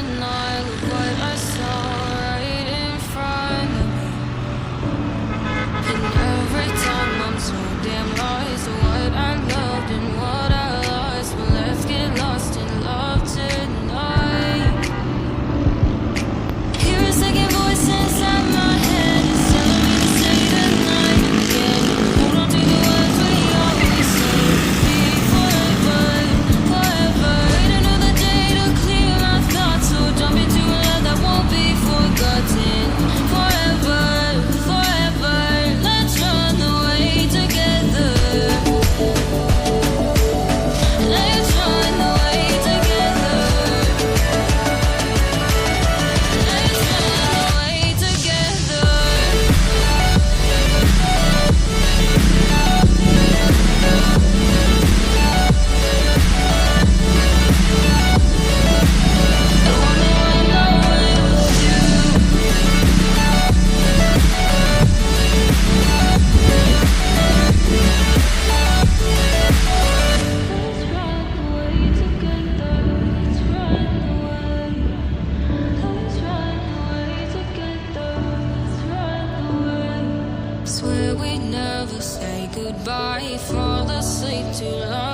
denial of what I saw right in front of me. And every time I'm so damn lost to what I loved and what I lost, but let's get lost in love tonight. Hear a second voice inside my head, it's telling me to say goodnight again. Hold on to the words we always say, be forever, forever. Wait another day to clear my thoughts, so jump into a love that won't be forgotten. Forever, forever, let's run away together. Let's run away together. Let's run away together. I wanna run away with you. Let's run away together. Let's run away. Let's run away together. Let's run away. Swear we'd never say goodbye. Fall asleep too long.